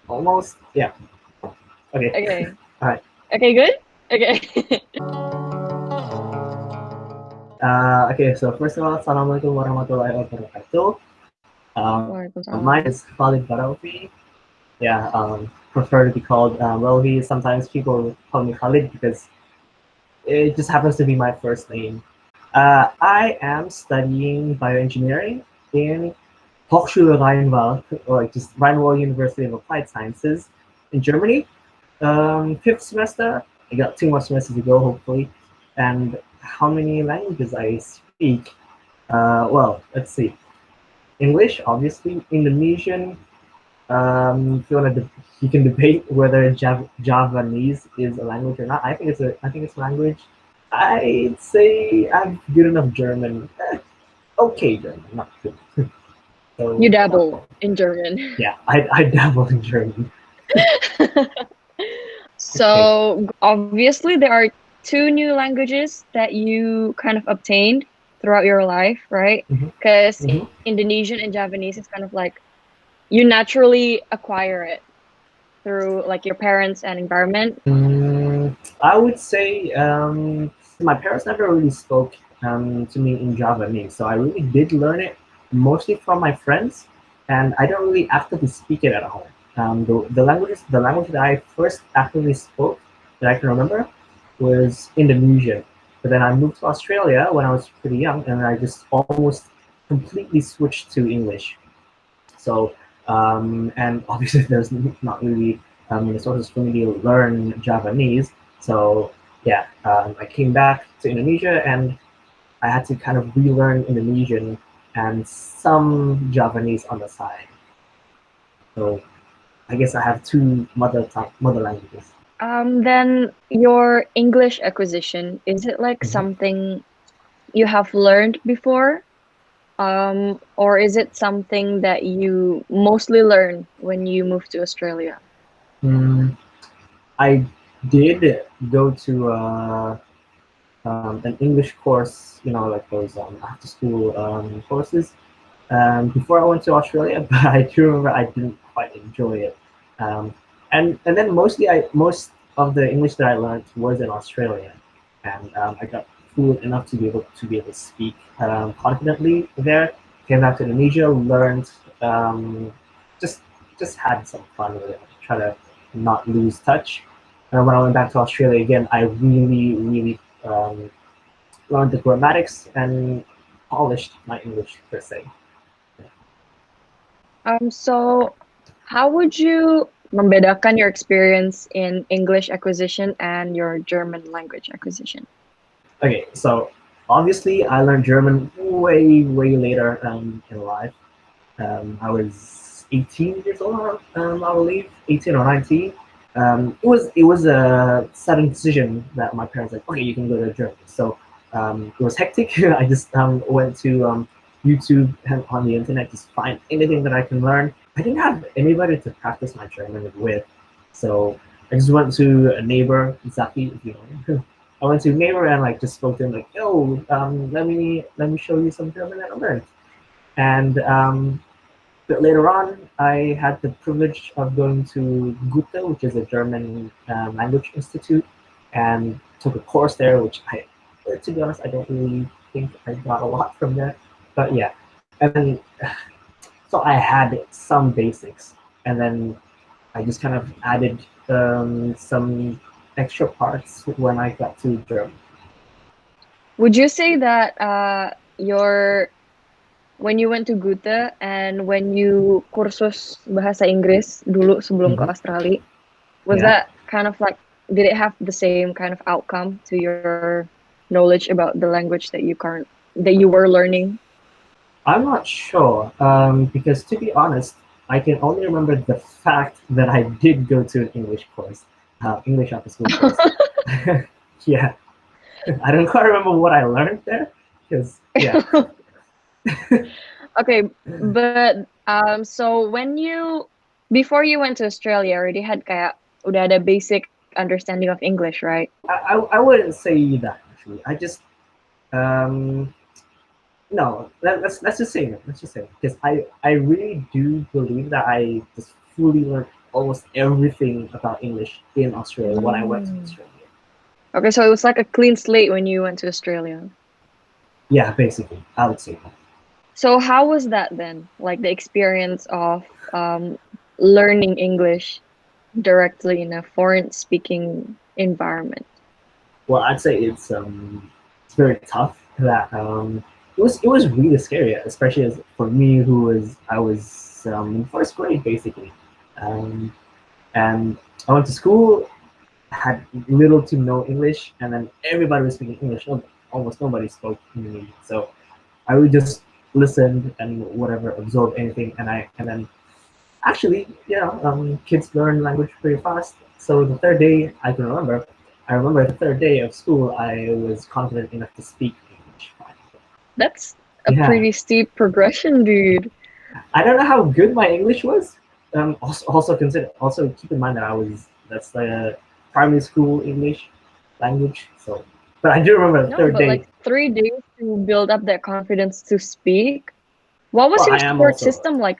Almost. Yeah. Okay. Okay. All right. Okay, good? Okay. Okay. So first of all, Assalamualaikum warahmatullahi wabarakatuh. Mine Waalaikumsalam. is Khalid Barawi. Yeah. Prefer to be called Relvi. Sometimes people call me Khalid because it just happens to be my first name. I am studying bioengineering in Hochschule Rheinwald, or like just Rheinwald University of Applied Sciences in Germany. Fifth semester. I got 2 more semesters to go, hopefully. And how many languages I speak? Well, let's see. English, obviously. Indonesian. If you want to, you can debate whether Javanese is a language or not. I think it's a. I think it's a language. I'd say I'm good enough German. Okay, German, not good. You So dabble in German. yeah, I dabble in German. Okay. So obviously there are two new languages that you kind of obtained throughout your life, right? Mm-hmm. Because Mm-hmm. Indonesian and Javanese is kind of like you naturally acquire it through like your parents and environment. I would say my parents never really spoke to me in Javanese, so I really did learn it mostly from my friends, and I don't really actively speak it at home. The language that I first actively spoke that I can remember was Indonesian, but then I moved to Australia when I was pretty young, and I just almost completely switched to English. So, and obviously there's not really resources for me to learn Javanese. So yeah, I came back to Indonesia and I had to kind of relearn Indonesian and some Javanese on the side. So I guess I have two mother languages. Then your English acquisition, is it like Mhm. something you have learned before? Or is it something that you mostly learn when you move to Australia? Mm, I did go to an English course, like those after school courses before I went to Australia, but I do remember I didn't quite enjoy it. Um, and then most of the English that I learned was in Australia, and I got fluent enough to be able to speak confidently there. Came back to Indonesia, learned, um, just just had some fun with it. Try to not lose touch. And when I went back to Australia again, I really learned the grammatics and polished my English per se. So how would you membedakan your experience in English acquisition and your German language acquisition? Okay, so obviously I learned German way later in life. I was 18 years old, I believe, 18 or 19. It was a sudden decision that my parents like, okay, you can go to Germany. So it was hectic. I just went to YouTube and on the internet, just find anything that I can learn. I didn't have anybody to practice my German with, so I just went to a neighbor, Zaki, if you know him. I went to a neighbor and like just spoke to him like, yo, let me show you some German that I learned. And but later on, I had the privilege of going to Goethe, which is a German language institute, and took a course there, which to be honest, I don't really think I got a lot from there. But yeah, and then so I had some basics, and then I just kind of added some extra parts when I got to German. Would you say that your when you went to Goethe and when you kursus bahasa Inggris dulu sebelum ke Mm-hmm. Australia, was Yeah. that kind of like did it have the same kind of outcome to your knowledge about the language that you were learning? I'm not sure because, to be honest, I can only remember the fact that I did go to an English course, English after school course. Yeah, I don't quite remember what I learned there because yeah, Okay, but so when you before you went to Australia, already had kayak udah ada basic understanding of English, right? I wouldn't say that actually. I just um, no, let's just say no. Let's just say because I really do believe that I just fully learned almost everything about English in Australia when I went to Mm. Australia. Okay, so it was like a clean slate when you went to Australia. Yeah, basically, I would say that. So how was that then? Like the experience of um, learning English directly in a foreign speaking environment. Well, I'd say it's very tough. That it was really scary, especially as for me, I was in first grade basically, um, and I went to school, had little to no English, and then everybody was speaking English. No, almost nobody spoke Indonesian, so I would just listen and whatever, absorb anything, and then actually, kids learn language pretty fast. So the third day, I remember the third day of school, I was confident enough to speak English. That's a Yeah, pretty steep progression, dude. I don't know how good my English was. Also keep in mind that that's the primary school English language. So, but I do remember the No, third but day. like 3 days to build up that confidence to speak. What was Well, your I am support also system like?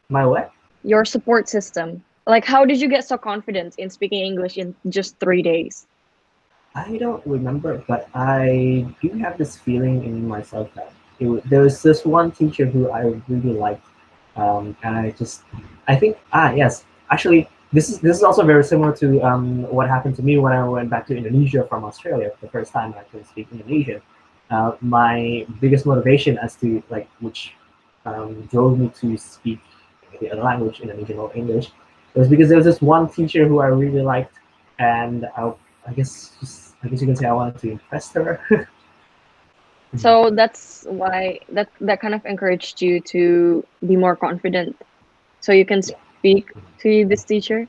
my what? Your support system. Like, how did you get so confident in speaking English in just 3 days? I don't remember, but I do have this feeling in myself that there was this one teacher who I really liked, and I think, yes, actually, this is also very similar to what happened to me when I went back to Indonesia from Australia the first time I could speak Indonesian. My biggest motivation as to like which drove me to speak the other language, Indonesian or English, was because there was this one teacher who I really liked, and I guess you can say I wanted to impress her. So that's why that kind of encouraged you to be more confident, so you can Yeah. speak to this teacher.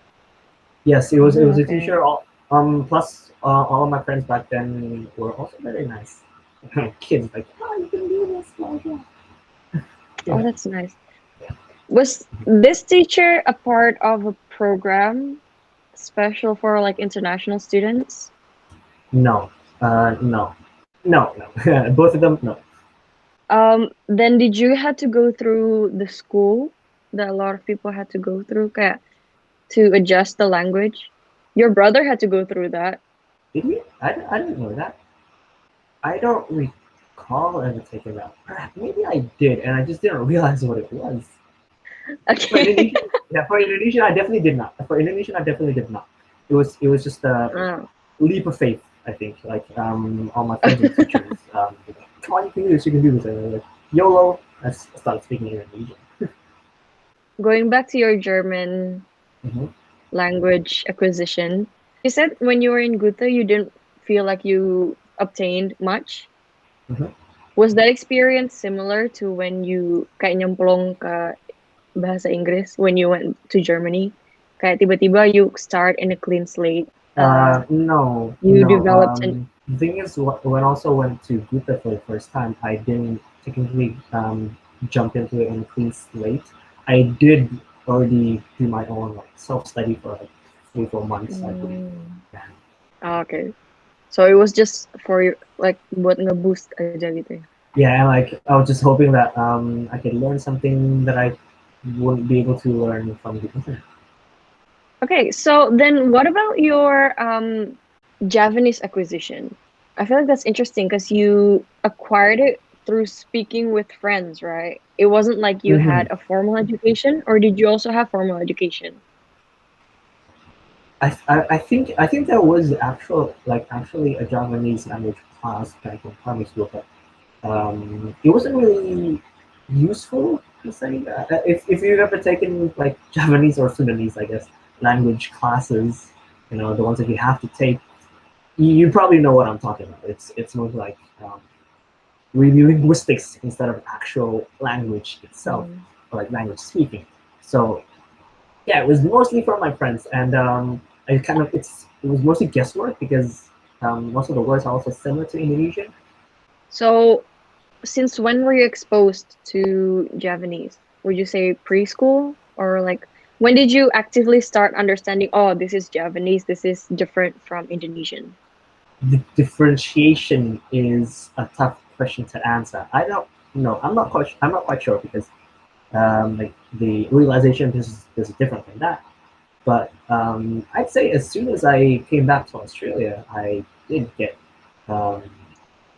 Yes, it Oh, was a okay. teacher. Plus, all of my friends back then were also very nice. Kids like, oh, you can do this, blah, blah. Oh, Yeah. that's nice. Was this teacher a part of a program special for like international students? No, no. Both of them, no. Then did you had to go through the school that a lot of people had to go through kayak, to adjust the language? Your brother had to go through that. Did we? I didn't know that. I don't recall ever taking that. Maybe I did, and I just didn't realize what it was. For Okay. Indonesian, yeah, for Indonesian, I definitely did not. For Indonesian, I definitely did not. It was just a Oh, leap of faith. I think like all my friends and teachers, were like, come on, you can do this. You can do this. And I was like, YOLO. I started speaking Indonesian. going back to your German Hmm. language acquisition, you said when you were in Goethe, you didn't feel like you obtained much. Hmm. Was that experience similar to when you kayak nyemplung ke bahasa Inggris when you went to Germany? Kayak tiba-tiba you start in a clean slate. No, You no. developed an The thing is, when I also went to Gutha for the first time, I didn't technically jump into it in a clean slate. I did already do my own like self study for like 3 4 months, I believe. mm. Yeah. Ah, okay. So it was just for you, like buat nge-boost aja gitu ya. Yeah, and like I was just hoping that I could learn something that I wouldn't be able to learn from the internet. Okay, so then what about your Javanese acquisition? I feel like that's interesting because you acquired it through speaking with friends, right? It wasn't like you Hmm. had a formal education, or did you also have formal education? I think there was actually a Javanese language class back in primary school, but it wasn't really useful to say. If you've ever taken like Javanese or Sudanese, I guess, language classes, the ones that you have to take, you probably know what I'm talking about. It's more like really linguistics instead of actual language itself, Mm. or like language speaking. So yeah, it was mostly from my friends, and it was mostly guesswork because most of the words are also similar to Indonesian. So, since when were you exposed to Javanese? Would you say preschool or like when did you actively start understanding, oh, this is Javanese, this is different from Indonesian? The differentiation is a tough question to answer. I don't know. I'm not quite sure because like the realization this is different than that. But I'd say as soon as I came back to Australia, I did get. Um,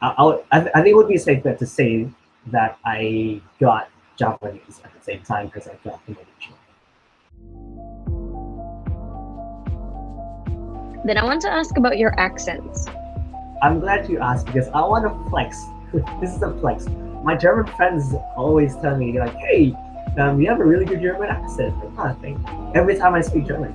I think it would be safe bet to say that I got Japanese at the same time as I got Indonesian. Then I want to ask about your accents. I'm glad you asked because I want to flex. This is a flex. My German friends always tell me, they're like, "Hey, you have a really good German accent." Like, oh, thank you. Every time I speak German,